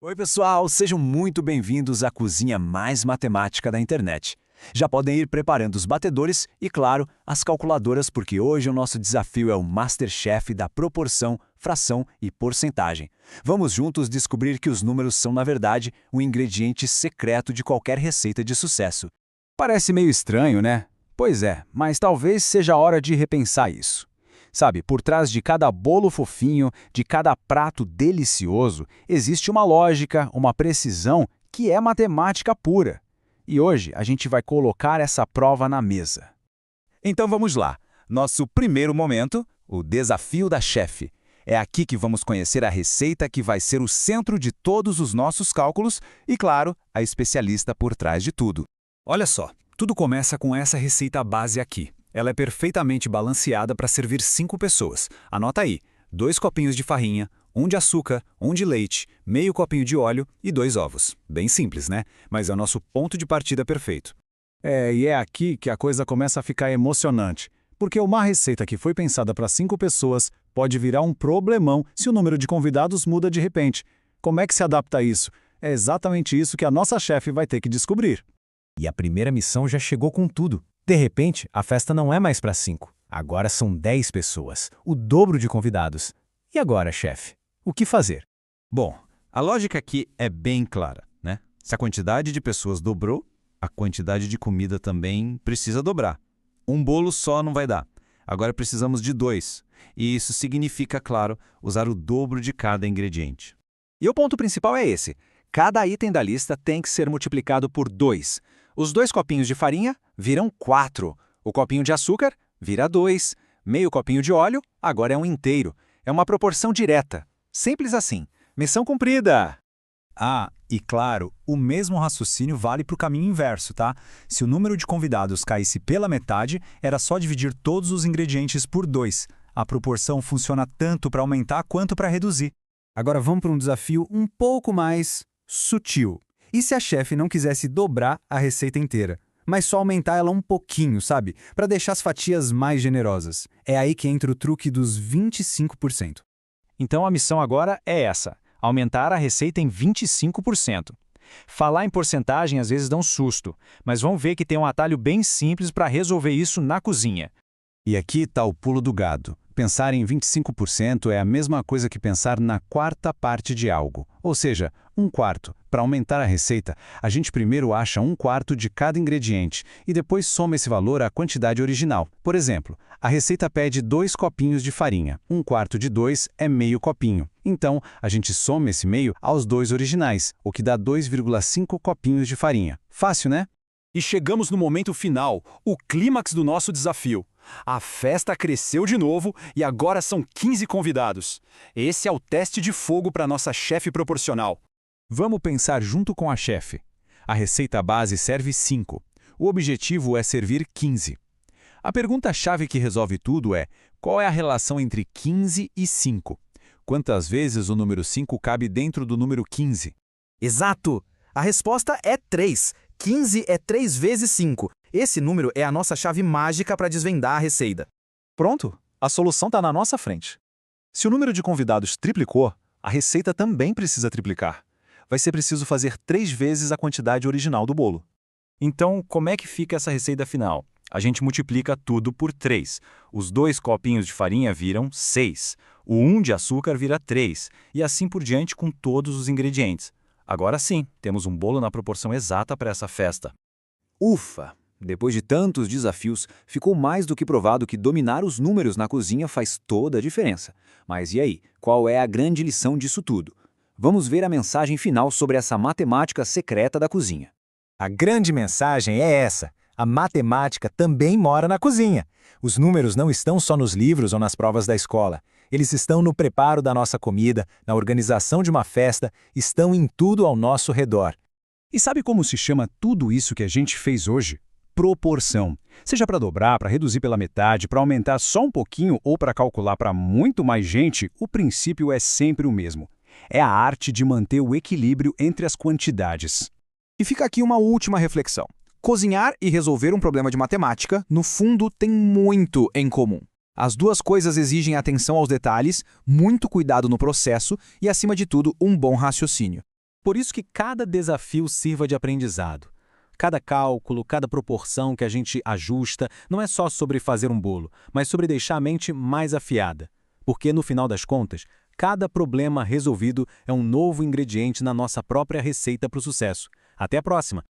Oi, pessoal, sejam muito bem-vindos à cozinha mais matemática da internet. Já podem ir preparando os batedores e, claro, as calculadoras, porque hoje o nosso desafio é o MasterChef da proporção, fração e porcentagem. Vamos juntos descobrir que os números são, na verdade, um ingrediente secreto de qualquer receita de sucesso. Parece meio estranho, né? Pois é, mas talvez seja a hora de repensar isso. Sabe, por trás de cada bolo fofinho, de cada prato delicioso, existe uma lógica, uma precisão que é matemática pura. E hoje a gente vai colocar essa prova na mesa. Então vamos lá. Nosso primeiro momento, o desafio da chefe. É aqui que vamos conhecer a receita que vai ser o centro de todos os nossos cálculos e, claro, a especialista por trás de tudo. Olha só, tudo começa com essa receita base aqui. Ela é perfeitamente balanceada para servir 5 pessoas. Anota aí, 2 copinhos de farinha, 1 de açúcar, 1 de leite, meio copinho de óleo e 2 ovos. Bem simples, né? Mas é o nosso ponto de partida perfeito. E é aqui que a coisa começa a ficar emocionante. Porque uma receita que foi pensada para 5 pessoas pode virar um problemão se o número de convidados muda de repente. Como é que se adapta a isso? É exatamente isso que a nossa chefe vai ter que descobrir. E a primeira missão já chegou com tudo. De repente, a festa não é mais para 5. Agora são 10 pessoas, o dobro de convidados. E agora, chefe? O que fazer? Bom, a lógica aqui é bem clara, né? Se a quantidade de pessoas dobrou, a quantidade de comida também precisa dobrar. Um bolo só não vai dar. Agora precisamos de 2. E isso significa, claro, usar o dobro de cada ingrediente. E o ponto principal é esse. Cada item da lista tem que ser multiplicado por 2. Os 2 copinhos de farinha viram 4. O copinho de açúcar vira 2. Meio copinho de óleo agora é um inteiro. É uma proporção direta. Simples assim. Missão cumprida! E claro, o mesmo raciocínio vale para o caminho inverso, tá? Se o número de convidados caísse pela metade, era só dividir todos os ingredientes por 2. A proporção funciona tanto para aumentar quanto para reduzir. Agora vamos para um desafio um pouco mais sutil. E se a chefe não quisesse dobrar a receita inteira, mas só aumentar ela um pouquinho, sabe? Para deixar as fatias mais generosas. É aí que entra o truque dos 25%. Então a missão agora é essa: aumentar a receita em 25%. Falar em porcentagem às vezes dá um susto, mas vamos ver que tem um atalho bem simples para resolver isso na cozinha. E aqui está o pulo do gado. Pensar em 25% é a mesma coisa que pensar na quarta parte de algo, ou seja, 1/4. Para aumentar a receita, a gente primeiro acha 1/4 de cada ingrediente e depois soma esse valor à quantidade original. Por exemplo, a receita pede 2 copinhos de farinha. 1/4 de 2 é meio copinho. Então, a gente soma esse meio aos 2 originais, o que dá 2,5 copinhos de farinha. Fácil, né? E chegamos no momento final, o clímax do nosso desafio. A festa cresceu de novo e agora são 15 convidados. Esse é o teste de fogo para nossa chefe proporcional. Vamos pensar junto com a chefe. A receita base serve 5. O objetivo é servir 15. A pergunta-chave que resolve tudo é: qual é a relação entre 15 e 5? Quantas vezes o número 5 cabe dentro do número 15? Exato! A resposta é 3. 15 é 3 vezes 5. Esse número é a nossa chave mágica para desvendar a receita. Pronto, a solução está na nossa frente. Se o número de convidados triplicou, a receita também precisa triplicar. Vai ser preciso fazer 3 vezes a quantidade original do bolo. Então, como é que fica essa receita final? A gente multiplica tudo por 3. Os 2 copinhos de farinha viram 6. O 1 de açúcar vira 3. E assim por diante com todos os ingredientes. Agora sim, temos um bolo na proporção exata para essa festa. Ufa! Depois de tantos desafios, ficou mais do que provado que dominar os números na cozinha faz toda a diferença. Mas e aí, qual é a grande lição disso tudo? Vamos ver a mensagem final sobre essa matemática secreta da cozinha. A grande mensagem é essa: a matemática também mora na cozinha. Os números não estão só nos livros ou nas provas da escola. Eles estão no preparo da nossa comida, na organização de uma festa, estão em tudo ao nosso redor. E sabe como se chama tudo isso que a gente fez hoje? Proporção. Seja para dobrar, para reduzir pela metade, para aumentar só um pouquinho ou para calcular para muito mais gente, o princípio é sempre o mesmo. É a arte de manter o equilíbrio entre as quantidades. E fica aqui uma última reflexão. Cozinhar e resolver um problema de matemática, no fundo, tem muito em comum. As duas coisas exigem atenção aos detalhes, muito cuidado no processo e, acima de tudo, um bom raciocínio. Por isso que cada desafio sirva de aprendizado. Cada cálculo, cada proporção que a gente ajusta, não é só sobre fazer um bolo, mas sobre deixar a mente mais afiada. Porque, no final das contas, cada problema resolvido é um novo ingrediente na nossa própria receita para o sucesso. Até a próxima!